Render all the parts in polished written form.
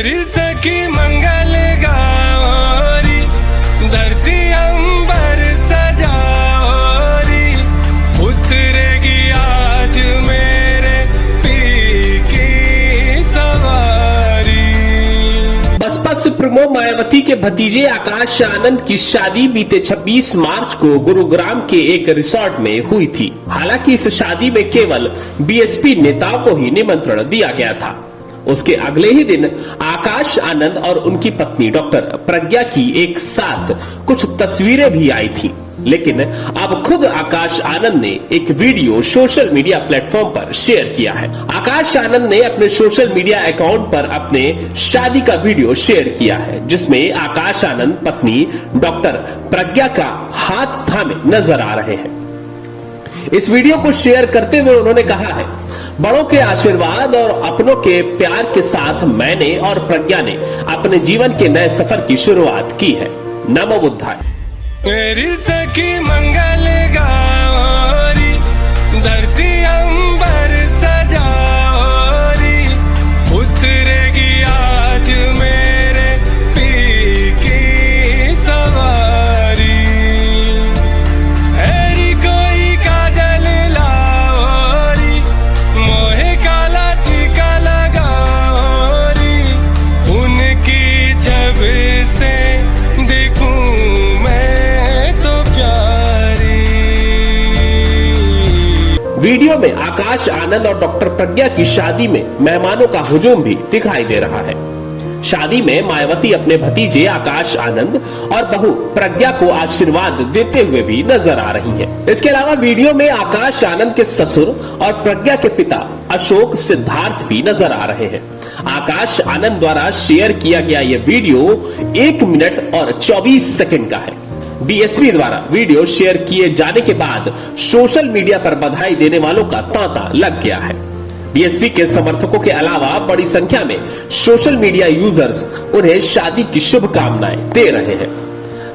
मेरी सखी मंगल गाओरी, धरती अंबर सजाओरी, उतरेगी आज मेरे पी की सवारी। बसपा सुप्रीमो मायावती के भतीजे आकाश आनंद की शादी बीते 26 मार्च को गुरुग्राम के एक रिसोर्ट में हुई थी। हालांकि इस शादी में केवल बीएसपी नेताओं को ही निमंत्रण दिया गया था। उसके अगले ही दिन आकाश आनंद और उनकी पत्नी डॉक्टर प्रज्ञा की एक साथ कुछ तस्वीरें भी आई थी। लेकिन अब खुद आकाश आनंद ने एक वीडियो सोशल मीडिया प्लेटफॉर्म पर शेयर किया है। आकाश आनंद ने अपने सोशल मीडिया अकाउंट पर अपने शादी का वीडियो शेयर किया है, जिसमें आकाश आनंद पत्नी डॉक्टर प्रज्ञा का हाथ थामे नजर आ रहे हैं। इस वीडियो को शेयर करते हुए उन्होंने कहा है, बड़ों के आशीर्वाद और अपनों के प्यार के साथ मैंने और प्रज्ञा ने अपने जीवन के नए सफर की शुरुआत की है। नमो बुद्धाय। मेरी सखी मंगल गाओरी, धरती अंबर सजाओरी, उतरेगी आज मेरे पी की सवारी। ऐरी कोई काजल लाओरी, मोहे काला टीका लगाओरी, उनकी छब से देखूं वीडियो में आकाश आनंद और डॉक्टर प्रज्ञा की शादी में मेहमानों का हुजूम भी दिखाई दे रहा है। शादी में मायावती अपने भतीजे आकाश आनंद और बहू प्रज्ञा को आशीर्वाद देते हुए भी नजर आ रही हैं। इसके अलावा वीडियो में आकाश आनंद के ससुर और प्रज्ञा के पिता अशोक सिद्धार्थ भी नजर आ रहे हैं। आकाश आनंद द्वारा शेयर किया गया यह वीडियो 1 मिनट और 24 सेकंड का है। बीएसपी द्वारा वीडियो शेयर किए जाने के बाद सोशल मीडिया पर बधाई देने वालों का तांता लग गया है। बीएसपी के समर्थकों के अलावा बड़ी संख्या में सोशल मीडिया यूजर्स उन्हें शादी की शुभकामनाएं दे रहे हैं।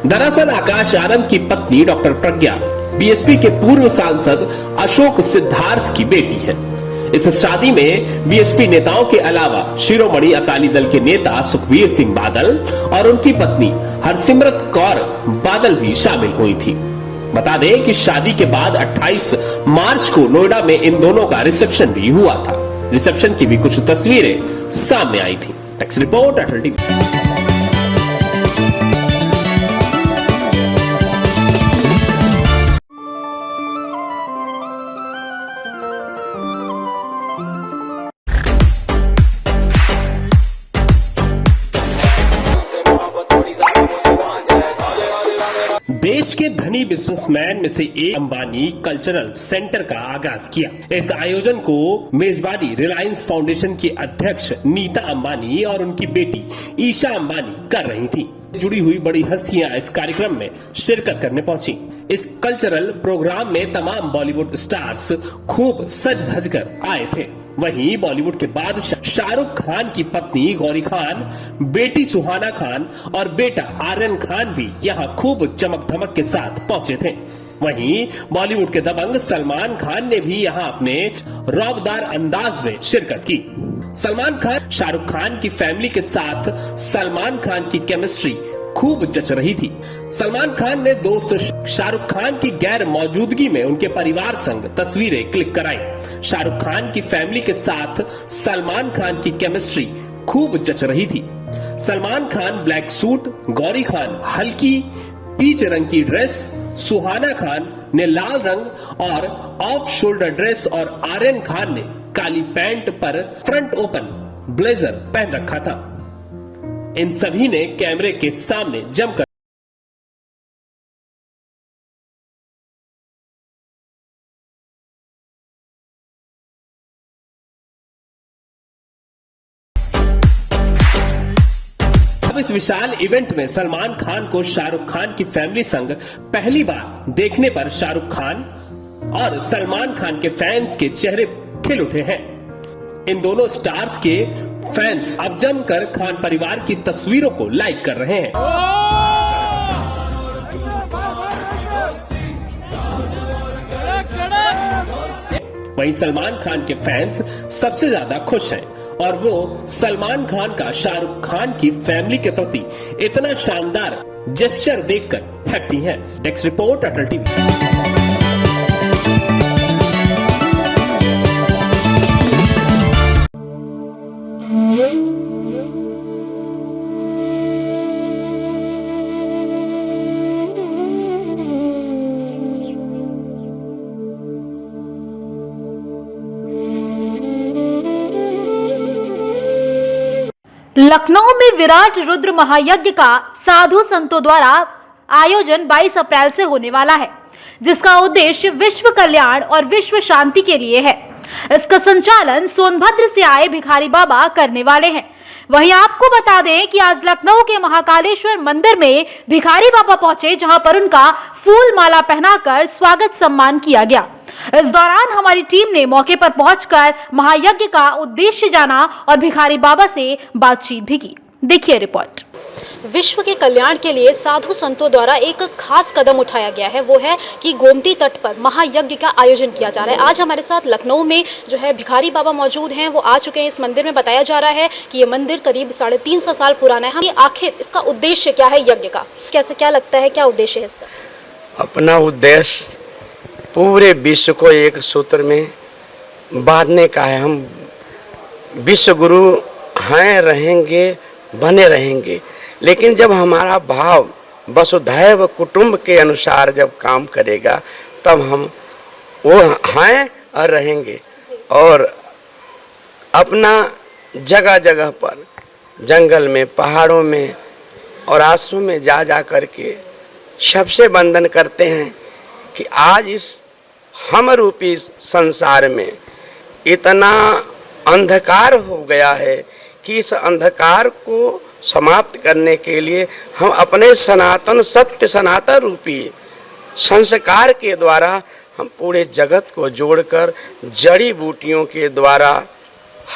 दरअसल आकाश आनंद की पत्नी डॉक्टर प्रज्ञा बीएसपी के पूर्व सांसद अशोक सिद्धार्थ की बेटी है। इस शादी में बीएसपी नेताओं के अलावा शिरोमणि अकाली दल के नेता सुखबीर सिंह बादल और उनकी पत्नी हरसिमरत कौर बादल भी शामिल हुई थी। बता दें कि शादी के बाद 28 मार्च को नोएडा में इन दोनों का रिसेप्शन भी हुआ था। रिसेप्शन की भी कुछ तस्वीरें सामने आई थी। टेक्स्ट रिपोर्ट अटल टीवी। देश के धनी बिजनेसमैन में से एक अंबानी कल्चरल सेंटर का आगाज किया। इस आयोजन को मेजबानी रिलायंस फाउंडेशन की अध्यक्ष नीता अंबानी और उनकी बेटी ईशा अंबानी कर रही थी। जुड़ी हुई बड़ी हस्तियां इस कार्यक्रम में शिरकत करने पहुंची। इस कल्चरल प्रोग्राम में तमाम बॉलीवुड स्टार्स खूब सज धज कर आए थे। वहीं बॉलीवुड के बादशाह शाहरुख खान की पत्नी गौरी खान, बेटी सुहाना खान और बेटा आर्यन खान भी यहाँ खूब चमक धमक के साथ पहुंचे थे। वहीं बॉलीवुड के दबंग सलमान खान ने भी यहाँ अपने रौबदार अंदाज में शिरकत की। सलमान खान शाहरुख खान की फैमिली के साथ सलमान खान की केमिस्ट्री खूब जच रही थी। सलमान खान ने दोस्त शाहरुख खान की गैर मौजूदगी में उनके परिवार संग तस्वीरें क्लिक कराई। शाहरुख खान की फैमिली के साथ सलमान खान की केमिस्ट्री खूब जच रही थी। सलमान खान ब्लैक सूट, गौरी खान हल्की पीच रंग की ड्रेस, सुहाना खान ने लाल रंग और ऑफ शोल्डर ड्रेस और आर्यन खान ने काली पैंट पर फ्रंट ओपन ब्लेजर पहन रखा था। इन सभी ने कैमरे के सामने जमकर अब इस विशाल इवेंट में सलमान खान को शाहरुख खान की फैमिली संग पहली बार देखने पर शाहरुख खान और सलमान खान के फैंस के चेहरे खिल उठे हैं। इन दोनों स्टार्स के फैंस अब जमकर खान परिवार की तस्वीरों को लाइक कर रहे हैं। वहीं सलमान खान के फैंस सबसे ज्यादा खुश हैं और वो सलमान खान का शाहरुख खान की फैमिली के प्रति इतना शानदार जेस्चर देखकर हैप्पी हैं। डेस्क रिपोर्ट, अटल टीवी। लखनऊ में विराट रुद्र महायज्ञ का साधु संतों द्वारा आयोजन 22 अप्रैल से होने वाला है, जिसका उद्देश्य विश्व कल्याण और विश्व शांति के लिए है। इसका संचालन सोनभद्र से आए भिखारी बाबा करने वाले हैं। वहीं आपको बता दें कि आज लखनऊ के महाकालेश्वर मंदिर में भिखारी बाबा पहुंचे, जहां पर उनका फूल माला पहनाकर स्वागत सम्मान किया गया। इस दौरान हमारी टीम ने मौके पर पहुंचकर महायज्ञ का उद्देश्य जाना और भिखारी बाबा से बातचीत भी की। देखिए रिपोर्ट। विश्व के कल्याण के लिए साधु संतों द्वारा एक खास कदम उठाया गया है, वो है कि गोमती तट पर महायज्ञ का आयोजन किया जा रहा है। आज हमारे साथ लखनऊ में जो है भिखारी बाबा मौजूद हैं, वो आ चुके हैं इस मंदिर में। बताया जा रहा है कि ये मंदिर करीब 350 साल पुराना है। हम आखिर इसका उद्देश्य क्या है यज्ञ का, कैसे क्या लगता है, क्या उद्देश्य है इसका? अपना उद्देश्य पूरे विश्व को एक सूत्र में बांधने का है। हम विश्व गुरु हैं, रहेंगे, बने रहेंगे, लेकिन जब हमारा भाव वसुधैव कुटुंब के अनुसार जब काम करेगा तब हम वो हैं और रहेंगे। और अपना जगह जगह पर जंगल में, पहाड़ों में और आश्रम में जा जा करके सबसे वंदन करते हैं कि आज इस हम रूपी संसार में इतना अंधकार हो गया है कि इस अंधकार को समाप्त करने के लिए हम अपने सनातन सत्य सनातन रूपी संस्कार के द्वारा हम पूरे जगत को जोड़कर जड़ी बूटियों के द्वारा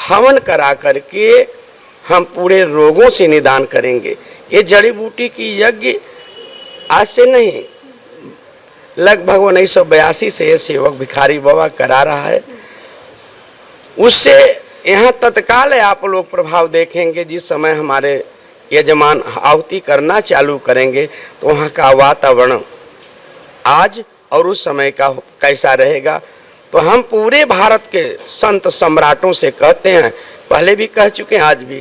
हवन करा करके हम पूरे रोगों से निदान करेंगे। ये जड़ी बूटी की यज्ञ आज से नहीं, लगभग 1982 से सेवक भिखारी बाबा करा रहा है। उससे यहाँ तत्काल आप लोग प्रभाव देखेंगे। जिस समय हमारे यजमान आहुति करना चालू करेंगे तो वहाँ का वातावरण आज और उस समय का कैसा रहेगा। तो हम पूरे भारत के संत सम्राटों से कहते हैं, पहले भी कह चुके हैं, आज भी,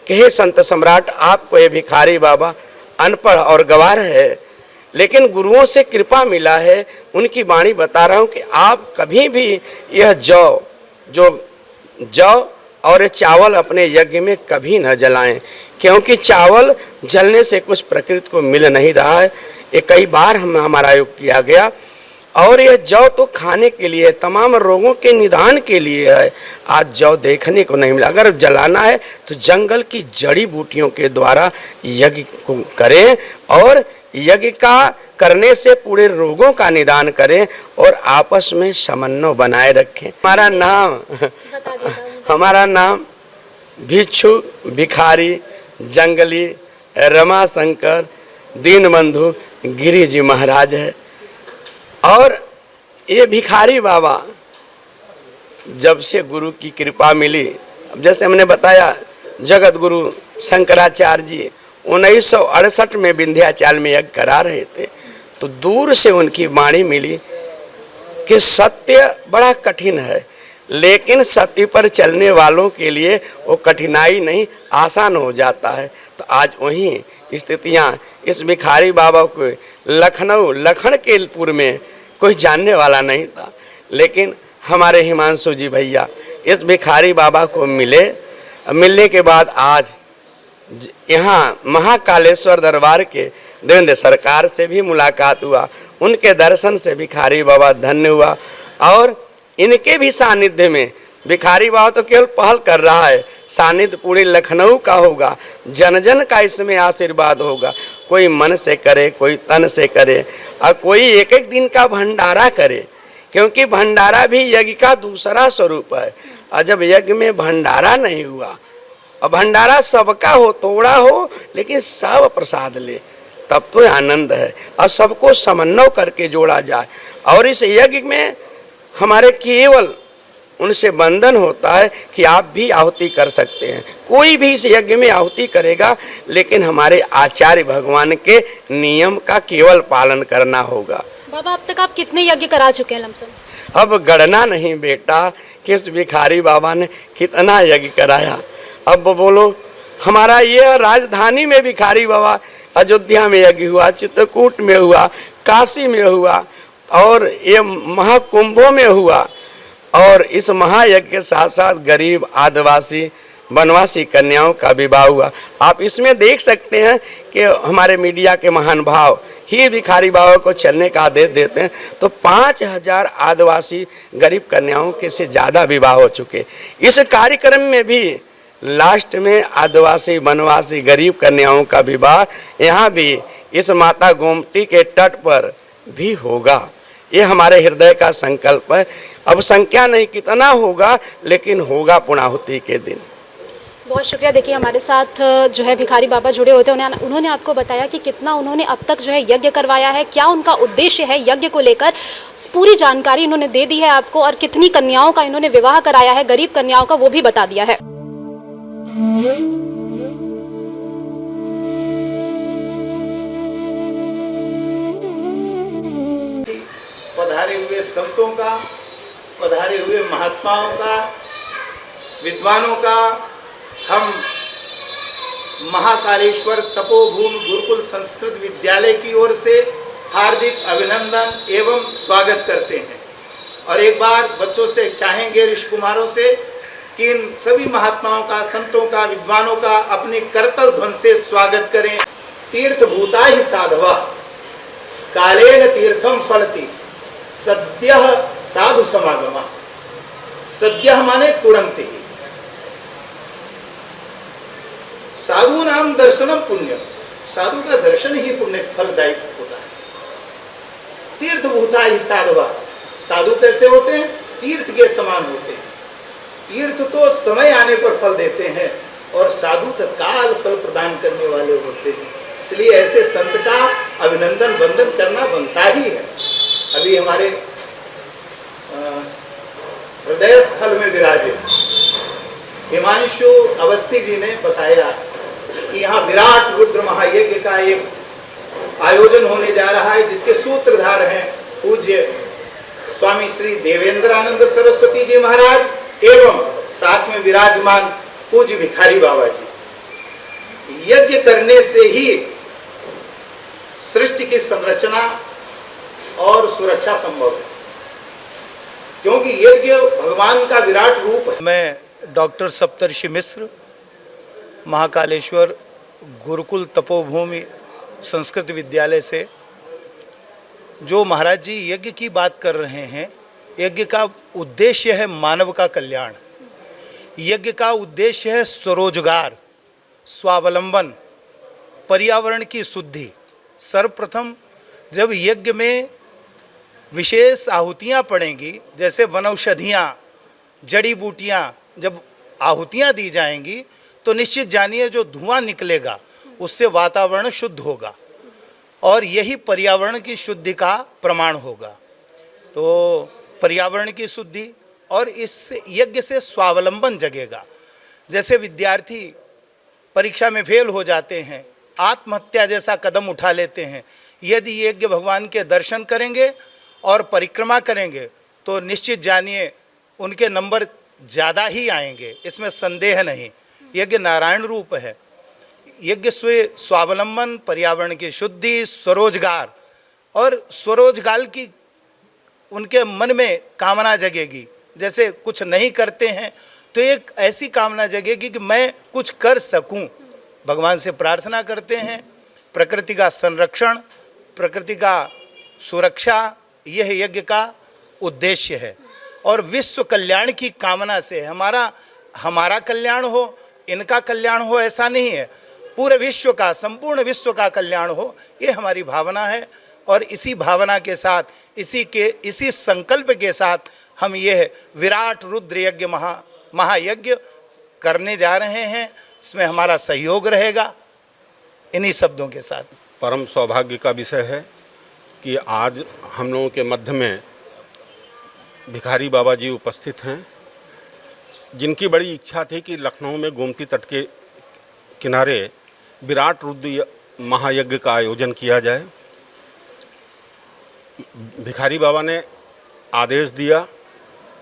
कि हे संत सम्राट, आपको ये भिखारी बाबा अनपढ़ और गवार है, लेकिन गुरुओं से कृपा मिला है। उनकी वाणी बता रहा हूँ कि आप कभी भी यह जौ और चावल अपने यज्ञ में कभी न जलाएं, क्योंकि चावल जलने से कुछ प्रकृति को मिल नहीं रहा है। ये कई बार हमारा योग किया गया। और यह जौ तो खाने के लिए, तमाम रोगों के निदान के लिए है। आज जौ देखने को नहीं मिला। अगर जलाना है तो जंगल की जड़ी बूटियों के द्वारा यज्ञ को करें और यज्ञ का करने से पूरे रोगों का निदान करें और आपस में समन्वय बनाए रखें। हमारा नाम भिक्षु भिखारी जंगली रमाशंकर दीनबंधु गिरी जी महाराज है। और ये भिखारी बाबा जब से गुरु की कृपा मिली, जैसे हमने बताया, जगत गुरु शंकराचार्य जी 1968 में विंध्याचल में यज्ञ करा रहे थे, तो दूर से उनकी वाणी मिली कि सत्य बड़ा कठिन है, लेकिन सत्य पर चलने वालों के लिए वो कठिनाई नहीं, आसान हो जाता है। तो आज वही स्थितियाँ इस भिखारी बाबा को लखनऊ लखनपुर में कोई जानने वाला नहीं था, लेकिन हमारे हिमांशु जी भैया इस भिखारी बाबा को मिलने के बाद आज यहाँ महाकालेश्वर दरबार के देवेंद्र सरकार से भी मुलाकात हुआ। उनके दर्शन से भिखारी बाबा धन्य हुआ। और इनके भी सानिध्य में भिखारी बाबा तो केवल पहल कर रहा है, सानिध्य पूरे लखनऊ का होगा, जन जन का इसमें आशीर्वाद होगा। कोई मन से करे, कोई तन से करे, और कोई एक एक दिन का भंडारा करे, क्योंकि भंडारा भी यज्ञ का दूसरा स्वरूप है। और जब यज्ञ में भंडारा नहीं हुआ, और भंडारा सबका हो, थोड़ा हो, लेकिन सब प्रसाद ले, तब तो आनंद है। और सबको समन्वय करके जोड़ा जाए। और इस यज्ञ में हमारे केवल उनसे बंधन होता है कि आप भी आहुति कर सकते हैं। कोई भी इस यज्ञ में आहुति करेगा, लेकिन हमारे आचार्य भगवान के नियम का केवल पालन करना होगा। बाबा, अब तक आप कितने यज्ञ करा चुके हैं लमसम? अब गणना नहीं बेटा, किस भिखारी बाबा ने कितना यज्ञ कराया। अब बोलो, हमारा ये राजधानी में भिखारी बाबा, अयोध्या में यज्ञ हुआ, चित्रकूट में हुआ, काशी में हुआ, और ये महाकुंभों में हुआ। और इस महायज्ञ के साथ साथ गरीब आदिवासी वनवासी कन्याओं का विवाह हुआ। आप इसमें देख सकते हैं कि हमारे मीडिया के महान भाव ही भिखारी बाबा को चलने का आदेश देते हैं, तो 5000 आदिवासी गरीब कन्याओं के से ज़्यादा विवाह हो चुके। इस कार्यक्रम में भी लास्ट में आदिवासी वनवासी गरीब कन्याओं का विवाह यहाँ भी इस माता गोमती के तट पर भी होगा। ये हमारे हृदय का संकल्प है। अब संख्या नहीं कितना होगा, लेकिन होगा पुणाहुति के दिन। बहुत शुक्रिया। देखिए, हमारे साथ जो है भिखारी बाबा जुड़े होते हैं, उन्होंने आपको बताया कि कितना उन्होंने अब तक जो है यज्ञ करवाया है, क्या उनका उद्देश्य है यज्ञ को लेकर, पूरी जानकारी इन्होंने दे दी है आपको, और कितनी कन्याओं का इन्होंने विवाह कराया है, गरीब कन्याओं का, वो भी बता दिया है। पधारे हुए संतों का, पधारे हुए महात्माओं का, विद्वानों का हम महाकालेश्वर तपोभूमि गुरुकुल संस्कृत विद्यालय की ओर से हार्दिक अभिनंदन एवं स्वागत करते हैं। और एक बार बच्चों से चाहेंगे, ऋषि कुमारों से, कि इन सभी महात्माओं का, संतों का, विद्वानों का अपने करतल ध्वन से स्वागत करें। तीर्थ भूता ही साधवा कालेन तीर्थम फलति सद्यः साधु समागमा। सद्यः माने तुरंत ही। साधु नाम दर्शनम पुण्य, साधु का दर्शन ही पुण्य फलदायी होता है। तीर्थ भूता ही साधवा, साधु कैसे होते हैं? तीर्थ के समान होते हैं। तीर्थ तो समय आने पर फल देते हैं, और साधु तत्काल फल प्रदान करने वाले होते हैं। इसलिए ऐसे संत का अभिनंदन वंदन करना बनता ही है। अभी हमारे हृदय स्थल में विराजे हिमांशु अवस्थी जी ने बताया कि यहाँ विराट रुद्र महायज्ञ का एक आयोजन होने जा रहा है, जिसके सूत्रधार हैं पूज्य स्वामी श्री देवेंद्रानंद सरस्वती जी महाराज एवं साथ में विराजमान पूज्य भिखारी बाबा जी। यज्ञ करने से ही सृष्टि की संरचना और सुरक्षा संभव है, क्योंकि यज्ञ भगवान का विराट रूप है। मैं डॉक्टर सप्तर्षि मिश्र, महाकालेश्वर गुरुकुल तपोभूमि संस्कृत विद्यालय से, जो महाराज जी यज्ञ की बात कर रहे हैं, यज्ञ का उद्देश्य है मानव का कल्याण। यज्ञ का उद्देश्य है स्वरोजगार, स्वावलंबन, पर्यावरण की शुद्धि। सर्वप्रथम जब यज्ञ में विशेष आहुतियाँ पड़ेंगी, जैसे वनौषधियाँ, जड़ी बूटियाँ, जब आहुतियाँ दी जाएंगी तो निश्चित जानिए जो धुआं निकलेगा उससे वातावरण शुद्ध होगा, और यही पर्यावरण की शुद्धि का प्रमाण होगा। तो पर्यावरण की शुद्धि, और इस यज्ञ से स्वावलंबन जगेगा। जैसे विद्यार्थी परीक्षा में फेल हो जाते हैं, आत्महत्या जैसा कदम उठा लेते हैं, यदि यज्ञ भगवान के दर्शन करेंगे और परिक्रमा करेंगे तो निश्चित जानिए उनके नंबर ज़्यादा ही आएंगे, इसमें संदेह नहीं। यज्ञ नारायण रूप है। यज्ञ स्वावलंबन, पर्यावरण की शुद्धि, स्वरोजगार, और स्वरोजगार की उनके मन में कामना जगेगी। जैसे कुछ नहीं करते हैं तो एक ऐसी कामना जगेगी कि मैं कुछ कर सकूं। भगवान से प्रार्थना करते हैं, प्रकृति का संरक्षण, प्रकृति का सुरक्षा, यह यज्ञ का उद्देश्य है। और विश्व कल्याण की कामना से हमारा कल्याण हो, इनका कल्याण हो, ऐसा नहीं है। पूरे विश्व का, संपूर्ण विश्व का कल्याण हो, ये हमारी भावना है। और इसी भावना के साथ, इसी संकल्प के साथ हम यह विराट रुद्र यज्ञ महायज्ञ करने जा रहे हैं। इसमें हमारा सहयोग रहेगा। इन्हीं शब्दों के साथ परम सौभाग्य का विषय है कि आज हम लोगों के मध्य में भिखारी बाबा जी उपस्थित हैं, जिनकी बड़ी इच्छा थी कि लखनऊ में गोमती तट के किनारे विराट रुद्र महायज्ञ का आयोजन किया जाए। भिखारी बाबा ने आदेश दिया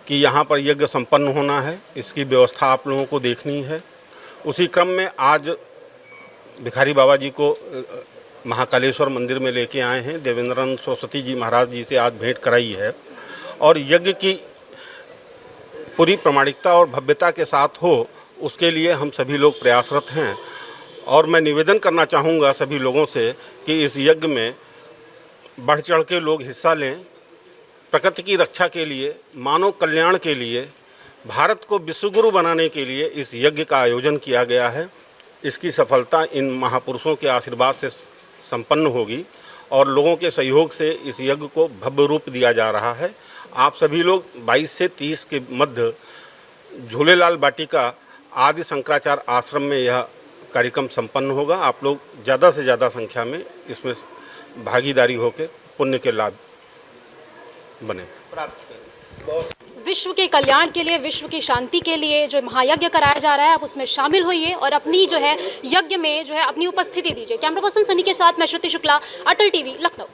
कि यहाँ पर यज्ञ संपन्न होना है, इसकी व्यवस्था आप लोगों को देखनी है। उसी क्रम में आज भिखारी बाबा जी को महाकालेश्वर मंदिर में लेके आए हैं। देवेंद्रानंद सरस्वती जी महाराज जी से आज भेंट कराई है और यज्ञ की पूरी प्रामाणिकता और भव्यता के साथ हो, उसके लिए हम सभी लोग प्रयासरत हैं। और मैं निवेदन करना चाहूँगा सभी लोगों से कि इस यज्ञ में बढ़ चढ़ के लोग हिस्सा लें। प्रकृति की रक्षा के लिए, मानव कल्याण के लिए, भारत को विश्वगुरु बनाने के लिए इस यज्ञ का आयोजन किया गया है। इसकी सफलता इन महापुरुषों के आशीर्वाद से संपन्न होगी और लोगों के सहयोग से इस यज्ञ को भव्य रूप दिया जा रहा है। आप सभी लोग 22 से 30 के मध्य झूलेलाल वाटिका आदि शंकराचार्य आश्रम में यह कार्यक्रम संपन्न होगा। आप लोग ज़्यादा से ज़्यादा संख्या में इसमें भागीदारी होकर पुण्य के लाभ बने प्राप्त करें। विश्व के कल्याण के लिए, विश्व की शांति के लिए जो महायज्ञ कराया जा रहा है, आप उसमें शामिल होइए और अपनी जो है यज्ञ में जो है अपनी उपस्थिति दीजिए। कैमरा पर्सन सनी के साथ मैं श्रुति शुक्ला, अटल टीवी, लखनऊ।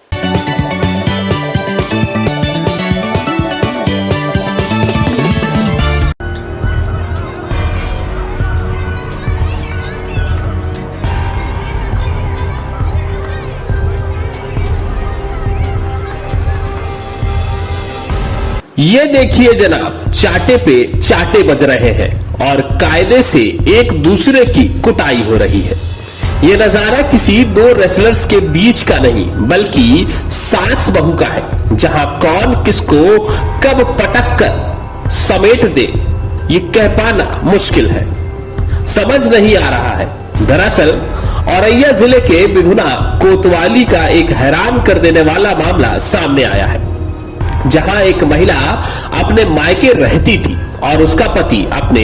ये देखिए जनाब, चाटे पे चाटे बज रहे हैं और कायदे से एक दूसरे की कुटाई हो रही है। ये नजारा किसी दो रेसलर्स के बीच का नहीं बल्कि सास बहू का है, जहां कौन किसको कब पटक कर समेट दे ये कह पाना मुश्किल है, समझ नहीं आ रहा है। दरअसल औरैया जिले के बिधुना कोतवाली का एक हैरान कर देने वाला मामला सामने आया है, जहां एक महिला अपने मायके रहती थी और उसका पति अपने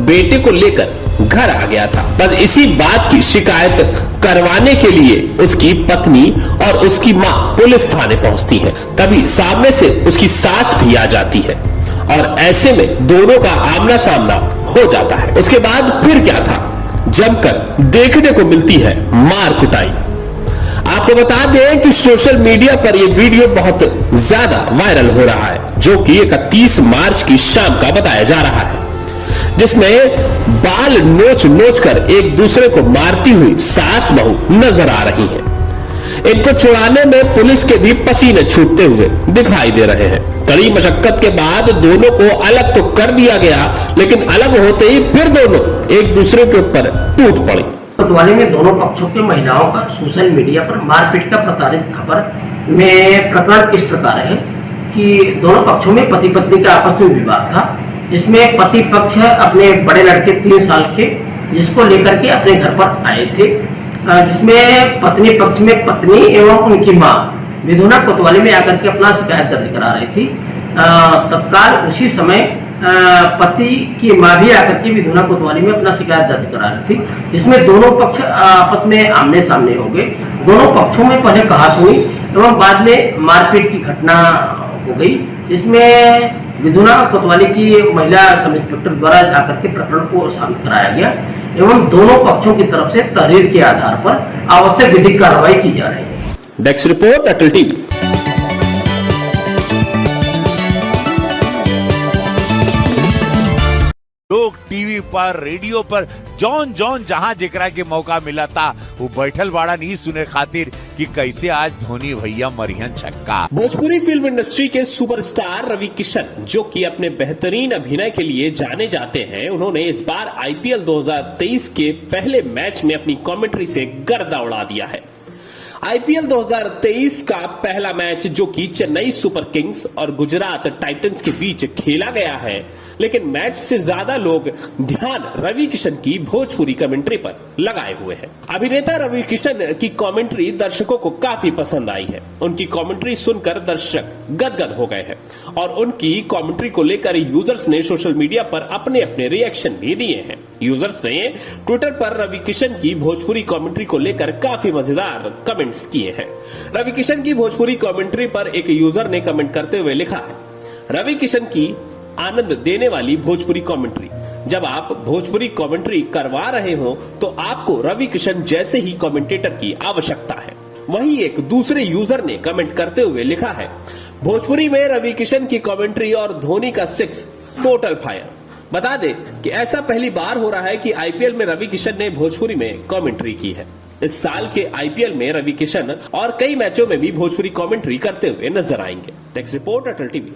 बेटे को लेकर घर आ गया था। बस इसी बात की शिकायत करवाने के लिए उसकी पत्नी और उसकी मां पुलिस थाने पहुंचती है। तभी सामने से उसकी सास भी आ जाती है और ऐसे में दोनों का आमना सामना हो जाता है। उसके बाद फिर क्या था, जमकर देखने को मिलती है मार कुटाई। आपको बता दें कि सोशल मीडिया पर यह वीडियो बहुत ज्यादा वायरल हो रहा है, जो कि 31 मार्च की शाम का बताया जा रहा है, जिसमें बाल नोच नोच कर एक दूसरे को मारती हुई सास बहू नजर आ रही हैं। इनको छुड़ाने में पुलिस के भी पसीने छूटते हुए दिखाई दे रहे हैं। कड़ी मशक्कत के बाद दोनों को अलग तो कर दिया गया, लेकिन अलग होते ही फिर दोनों एक दूसरे के ऊपर टूट पड़े। कोतवाली में दोनों पक्षों के महिलाओं का सोशल मीडिया पर मारपीट का प्रसारित खबर में प्रकरण इस प्रकार है कि दोनों पक्षों में पति पत्नी का आपस में विवाद था, जिसमें पति पक्ष अपने बड़े लड़के 3 साल के जिसको लेकर के अपने घर पर आए थे, जिसमें पत्नी पक्ष में पत्नी एवं उनकी मां बिधुना कोतवाली में आकर के अपना शिकायत दर्ज करा रही थी। तत्काल उसी समय पति की मां भी आकर के बिधुना कोतवाली में अपना शिकायत दर्ज करा रही थी, जिसमें दोनों पक्ष आपस में आमने सामने हो गए। दोनों पक्षों में पहले कहासुनी एवं बाद में मारपीट की घटना हो गई, जिसमें बिधुना कोतवाली की महिला सब इंस्पेक्टर द्वारा आकर के प्रकरण को शांत कराया गया एवं दोनों पक्षों की तरफ से तहरीर के आधार पर आवश्यक विधिक कार्रवाई की जा रही है। डेस्क रिपोर्ट, अटल टीवी। लोग टीवी पर, रेडियो पर जौन जौन जहां जेकरा के मौका मिला था वो बैठल बाड़ा नहीं सुने खातिर कि कैसे आज धोनी भैया मरियन छक्का। भोजपुरी फिल्म इंडस्ट्री के सुपरस्टार रवि किशन, जो कि अपने बेहतरीन अभिनय के लिए जाने जाते हैं, उन्होंने इस बार आईपीएल 2023 के पहले मैच में अपनी कमेंट्री से गर्दा उड़ा दिया है। आईपीएल 2023 का पहला मैच, जो कि चेन्नई सुपर किंग्स और गुजरात टाइटंस के बीच खेला गया है, लेकिन मैच से ज्यादा लोग ध्यान रवि किशन की भोजपुरी कमेंट्री पर लगाए हुए हैं। अभिनेता रवि किशन की कमेंट्री दर्शकों को काफी पसंद आई है। उनकी कमेंट्री सुनकर दर्शक गदगद हो गए हैं और उनकी कमेंट्री को लेकर यूजर्स ने सोशल मीडिया पर अपने अपने रिएक्शन भी दिए हैं। यूजर्स ने ट्विटर पर रवि किशन की भोजपुरी कमेंट्री को लेकर काफी मजेदार कमेंट्स किए हैं। रवि किशन की भोजपुरी कमेंट्री पर एक यूजर ने कमेंट करते हुए लिखा है, रवि किशन की आनंद देने वाली भोजपुरी कमेंट्री, जब आप भोजपुरी कमेंट्री करवा रहे हो तो आपको रवि किशन जैसे ही कमेंटेटर की आवश्यकता है। वहीं एक दूसरे यूजर ने कमेंट करते हुए लिखा है, भोजपुरी में रवि किशन की कमेंट्री और धोनी का 6 टोटल फायर। बता दें कि ऐसा पहली बार हो रहा है कि आईपीएल में रवि किशन ने भोजपुरी में कमेंट्री की है। इस साल के आईपीएल में रवि किशन और कई मैचों में भी भोजपुरी कमेंट्री करते हुए नजर आएंगे। नेक्स्ट रिपोर्ट अटल टीवी।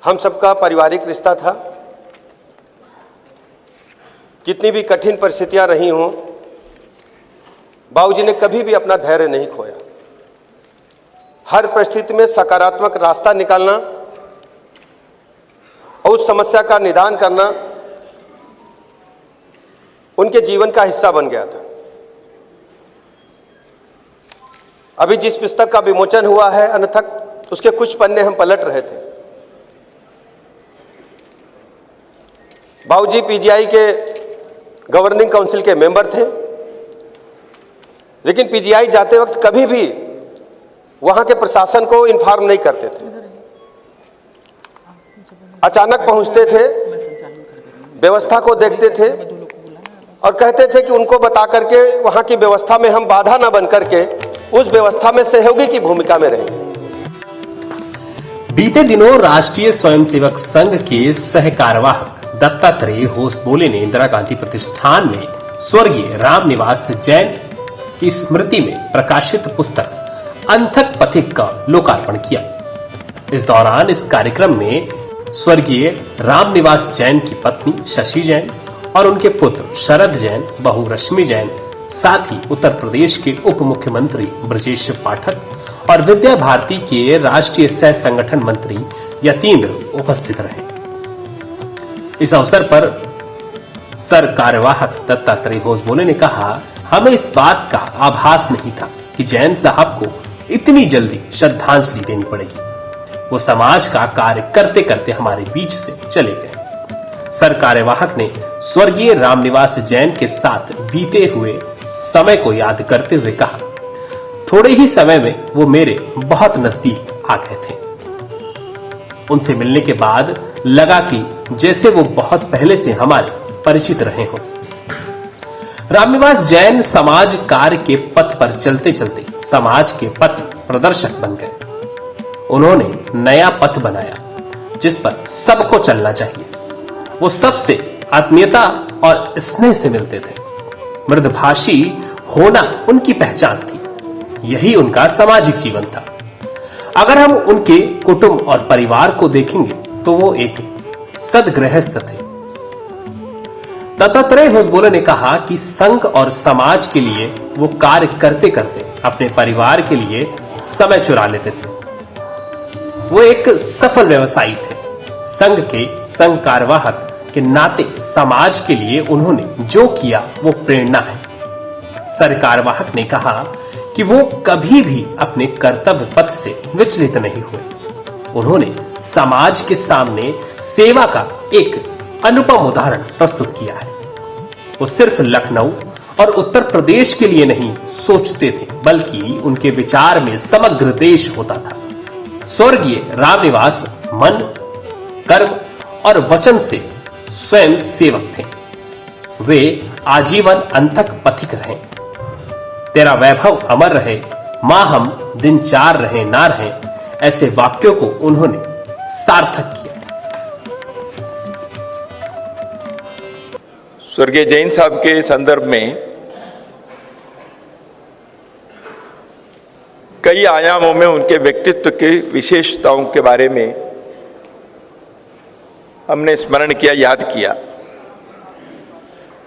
हम सबका पारिवारिक रिश्ता था। कितनी भी कठिन परिस्थितियां रही हों, बाबूजी ने कभी भी अपना धैर्य नहीं खोया। हर परिस्थिति में सकारात्मक रास्ता निकालना और उस समस्या का निदान करना उनके जीवन का हिस्सा बन गया था। अभी जिस पुस्तक का विमोचन हुआ है अनथक, उसके कुछ पन्ने हम पलट रहे थे। बाबूजी पीजीआई के गवर्निंग काउंसिल के मेंबर थे, लेकिन पीजीआई जाते वक्त कभी भी वहां के प्रशासन को इन्फॉर्म नहीं करते थे। अचानक पहुंचते थे, व्यवस्था को देखते थे और कहते थे कि उनको बता करके वहां की व्यवस्था में हम बाधा न बन करके उस व्यवस्था में सहयोगी की भूमिका में रहेंगे। बीते दिनों राष्ट्रीय स्वयंसेवक संघ के सहकार्यवाहक दत्तात्रेय होसबोले ने इंदिरा गांधी प्रतिष्ठान में स्वर्गीय रामनिवास जैन की स्मृति में प्रकाशित पुस्तक अंतक पथिक का लोकार्पण किया। इस दौरान इस कार्यक्रम में स्वर्गीय रामनिवास जैन की पत्नी शशि जैन और उनके पुत्र शरद जैन, बहू रश्मि जैन, साथ ही उत्तर प्रदेश के उप मुख्यमंत्री ब्रजेश पाठक और विद्या भारती के राष्ट्रीय सह संगठन मंत्री यतीन्द्र उपस्थित रहे। इस अवसर पर सर कार्यवाहक दत्तात्रेय होसबोले ने कहा, हमें इस बात का आभास नहीं था कि जैन साहब को इतनी जल्दी श्रद्धांजलि देनी पड़ेगी। वो समाज का कार्य करते करते हमारे बीच से चले गए। सर कार्यवाहक ने स्वर्गीय रामनिवास जैन के साथ बीते हुए समय को याद करते हुए कहा, थोड़े ही समय में वो मेरे बहुत नजदीक आ गए थे। उनसे मिलने के बाद लगा कि जैसे वो बहुत पहले से हमारे परिचित रहे हो। रामनिवास जैन समाज कार्य के पथ पर चलते चलते समाज के पथ प्रदर्शक बन गए। उन्होंने नया पथ बनाया जिस पर सबको चलना चाहिए। वो सबसे आत्मीयता और स्नेह से मिलते थे। मृदभाषी होना उनकी पहचान थी। यही उनका सामाजिक जीवन था। अगर हम उनके कुटुंब और परिवार को देखेंगे तो वो एक सदगृहस्थ थे। दत्तात्रेय होसबोले ने कहा कि संघ और समाज के लिए वो कार्य करते करते अपने परिवार के लिए समय चुरा लेते थे। वो एक सफल व्यवसायी थे। संघ के संघ कार्यवाहक के नाते समाज के लिए उन्होंने जो किया वो प्रेरणा है। सर कार्यवाहक ने कहा कि वो कभी भी अपने कर्तव्य पथ से विचलित नहीं हुए। उन्होंने समाज के सामने सेवा का एक अनुपम उदाहरण प्रस्तुत किया है। वो सिर्फ लखनऊ और उत्तर प्रदेश के लिए नहीं सोचते थे, बल्कि उनके विचार में समग्र देश होता था। स्वर्गीय रामनिवास मन, कर्म और वचन से स्वयं सेवक थे। वे आजीवन अंतक पथिक रहे। तेरा वैभव अमर रहे, मां हम दिन चार रहे ना रहे, ऐसे वाक्यों को उन्होंने सार्थक किया। स्वर्गीय जैन साहब के संदर्भ में कई आयामों में उनके व्यक्तित्व की विशेषताओं के बारे में हमने स्मरण किया, याद किया।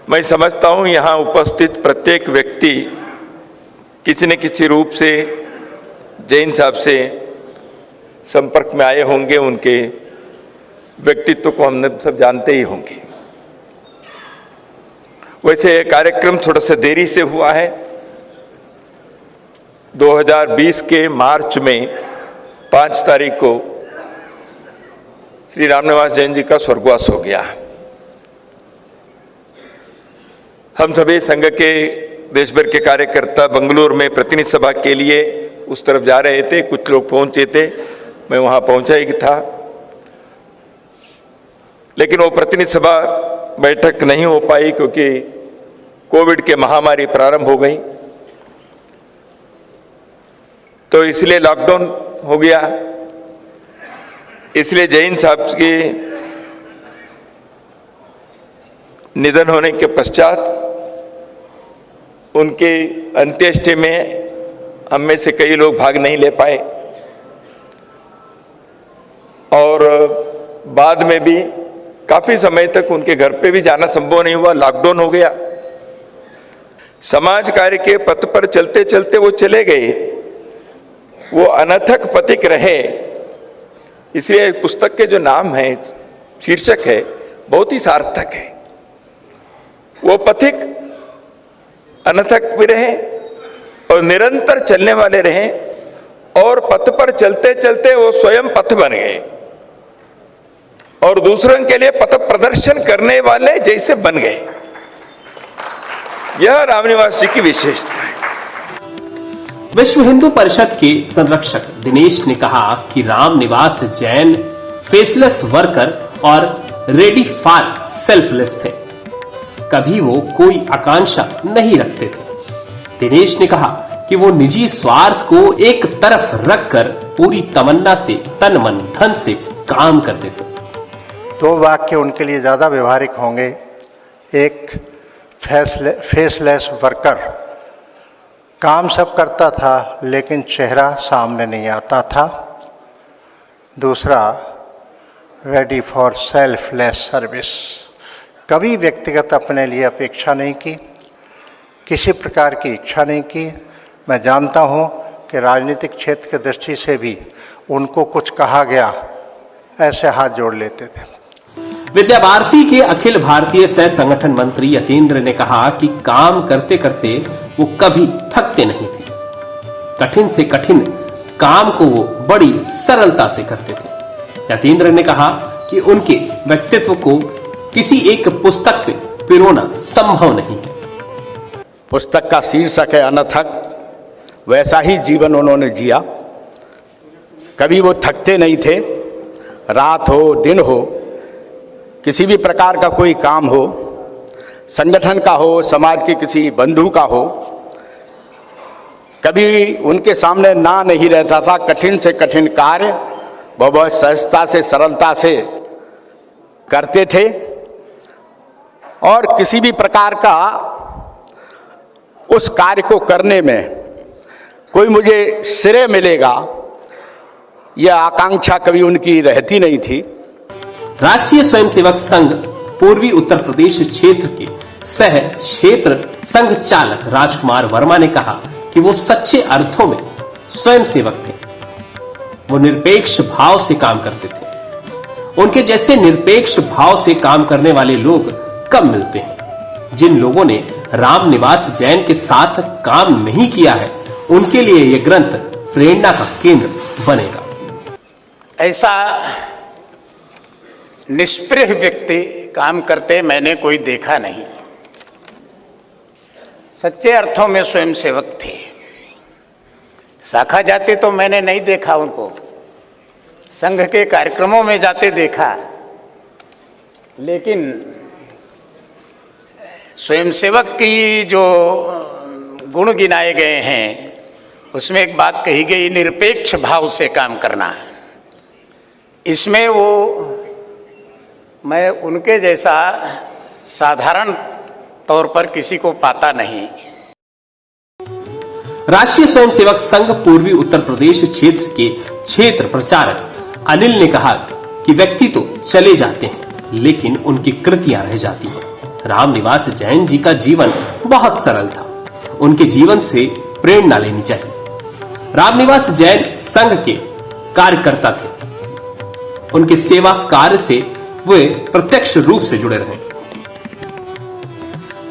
मैं समझता हूँ यहाँ उपस्थित प्रत्येक व्यक्ति किसी न किसी रूप से जैन साहब से संपर्क में आए होंगे, उनके व्यक्तित्व को हमने सब जानते ही होंगे। वैसे ये कार्यक्रम थोड़ा सा देरी से हुआ है। 2020 के मार्च में 5 तारीख को श्री रामनिवास जैन जी का स्वर्गवास हो गया। हम सभी संघ के देश भर के कार्यकर्ता बंगलुरु में प्रतिनिधि सभा के लिए उस तरफ जा रहे थे। कुछ लोग पहुंचे थे, मैं वहां पहुंचा ही था, लेकिन वो प्रतिनिधि सभा बैठक नहीं हो पाई क्योंकि कोविड के महामारी प्रारंभ हो गई, तो इसलिए लॉकडाउन हो गया। इसलिए जैन साहब के निधन होने के पश्चात उनके अंत्येष्टि में हम में से कई लोग भाग नहीं ले पाए और बाद में भी काफी समय तक उनके घर पे भी जाना संभव नहीं हुआ, लॉकडाउन हो गया। समाज कार्य के पथ पर चलते चलते वो चले गए, वो अनथक पथिक रहे। इसलिए पुस्तक के जो नाम है, शीर्षक है, बहुत ही सार्थक है। वो पथिक अनथक भी रहे और निरंतर चलने वाले रहे और पथ पर चलते चलते वो स्वयं पथ बन गए और दूसरों के लिए पथ प्रदर्शन करने वाले जैसे बन गए। यह रामनिवास जी की विशेषता है। विश्व हिंदू परिषद के संरक्षक दिनेश ने कहा कि रामनिवास जैन फेसलेस वर्कर और रेडी फॉर सेल्फलेस थे। कभी वो कोई आकांक्षा नहीं रखते थे। दिनेश ने कहा कि वो निजी स्वार्थ को एक तरफ रखकर पूरी तमन्ना से, तन मन धन से काम करते थे। 2 वाक्य उनके लिए ज़्यादा व्यवहारिक होंगे। एक, फेसलेस वर्कर, काम सब करता था लेकिन चेहरा सामने नहीं आता था। दूसरा, रेडी फॉर सेल्फलेस सर्विस, कभी व्यक्तिगत अपने लिए अपेक्षा नहीं की, किसी प्रकार की इच्छा नहीं की। मैं जानता हूं कि राजनीतिक क्षेत्र की दृष्टि से भी उनको कुछ कहा गया ऐसे हाथ जोड़ लेते थे। विद्या भारती के अखिल भारतीय सह संगठन मंत्री यतीन्द्र ने कहा कि काम करते करते वो कभी थकते नहीं थे। कठिन से कठिन काम को वो बड़ी सरलता से करते थे। यतीन्द्र ने कहा कि उनके व्यक्तित्व को किसी एक पुस्तक पे पिरोना संभव नहीं है। पुस्तक का शीर्षक है अनथक। वैसा ही जीवन उन्होंने जिया। कभी वो थकते नहीं थे। रात हो दिन हो, किसी भी प्रकार का कोई काम हो, संगठन का हो, समाज के किसी बंधु का हो, कभी उनके सामने ना नहीं रहता था। कठिन से कठिन कार्य वो बहुत सहजता से, सरलता से करते थे और किसी भी प्रकार का उस कार्य को करने में कोई मुझे श्रेय मिलेगा यह आकांक्षा कभी उनकी रहती नहीं थी। राष्ट्रीय स्वयंसेवक संघ पूर्वी उत्तर प्रदेश क्षेत्र के सह क्षेत्र संघ चालक राजकुमार वर्मा ने कहा कि वो सच्चे अर्थों में स्वयंसेवक थे। वो निरपेक्ष भाव से काम करते थे। उनके जैसे निरपेक्ष भाव से काम करने वाले लोग कम मिलते हैं। जिन लोगों ने रामनिवास जैन के साथ काम नहीं किया है, उनके लिए यह ग्रंथ प्रेरणा का केंद्र बनेगा। ऐसा निष्प्रिय व्यक्ति काम करते मैंने कोई देखा नहीं। सच्चे अर्थों में स्वयंसेवक थे। शाखा जाते तो मैंने नहीं देखा उनको, संघ के कार्यक्रमों में जाते देखा, लेकिन स्वयंसेवक की जो गुण गिनाए गए हैं उसमें एक बात कही गई, निरपेक्ष भाव से काम करना। इसमें वो मैं उनके जैसा साधारण तौर पर किसी को पाता नहीं। राष्ट्रीय स्वयंसेवक संघ पूर्वी उत्तर प्रदेश क्षेत्र के क्षेत्र प्रचारक अनिल ने कहा कि व्यक्ति तो चले जाते हैं लेकिन उनकी कृतियां रह जाती हैं। रामनिवास जैन जी का जीवन बहुत सरल था, उनके जीवन से प्रेरणा लेनी चाहिए। रामनिवास जैन संघ के कार्यकर्ता थे, उनके सेवा कार्य से वे प्रत्यक्ष रूप से जुड़े रहे।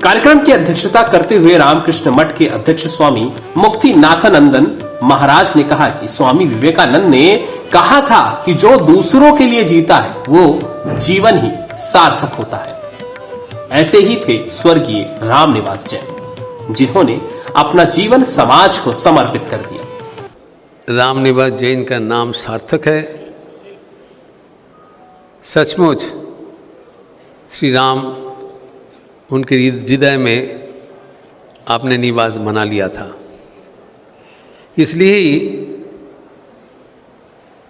कार्यक्रम की अध्यक्षता करते हुए रामकृष्ण मठ के अध्यक्ष स्वामी मुक्तिनाथानंदन महाराज ने कहा कि स्वामी विवेकानंद ने कहा था कि जो दूसरों के लिए जीता है वो जीवन ही सार्थक होता है। ऐसे ही थे स्वर्गीय रामनिवास जैन, जिन्होंने अपना जीवन समाज को समर्पित कर दिया। रामनिवास जैन का नाम सार्थक है। सचमुच श्री राम उनके हृदय में आपने निवास बना लिया था, इसलिए ही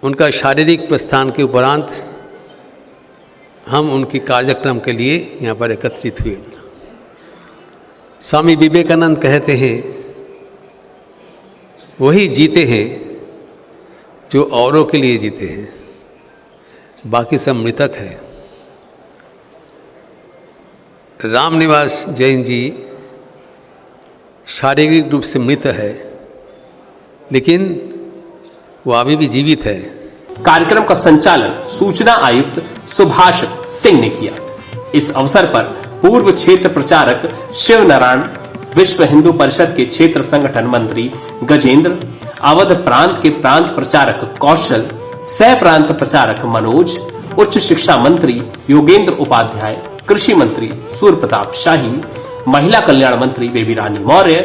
उनका शारीरिक प्रस्थान के उपरांत हम उनके कार्यक्रम के लिए यहाँ पर एकत्रित हुए। स्वामी विवेकानंद कहते हैं वही जीते हैं जो औरों के लिए जीते हैं, बाकी सब मृतक है। रामनिवास जैन जी शारीरिक रूप से मृत है लेकिन वो अभी भी जीवित है। कार्यक्रम का संचालन सूचना आयुक्त सुभाष सिंह ने किया। इस अवसर पर पूर्व क्षेत्र प्रचारक शिव नारायण, विश्व हिंदू परिषद के क्षेत्र संगठन मंत्री गजेंद्र, अवध प्रांत के प्रांत प्रचारक कौशल, सह प्रांत प्रचारक मनोज, उच्च शिक्षा मंत्री योगेंद्र उपाध्याय, कृषि मंत्री सूर्य प्रताप शाही, महिला कल्याण मंत्री बेबी रानी मौर्य,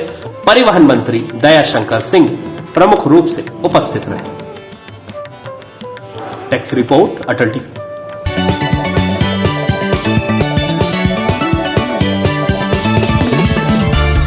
परिवहन मंत्री दयाशंकर सिंह प्रमुख रूप से उपस्थित रहे। टेक्स रिपोर्ट अटल टीवी।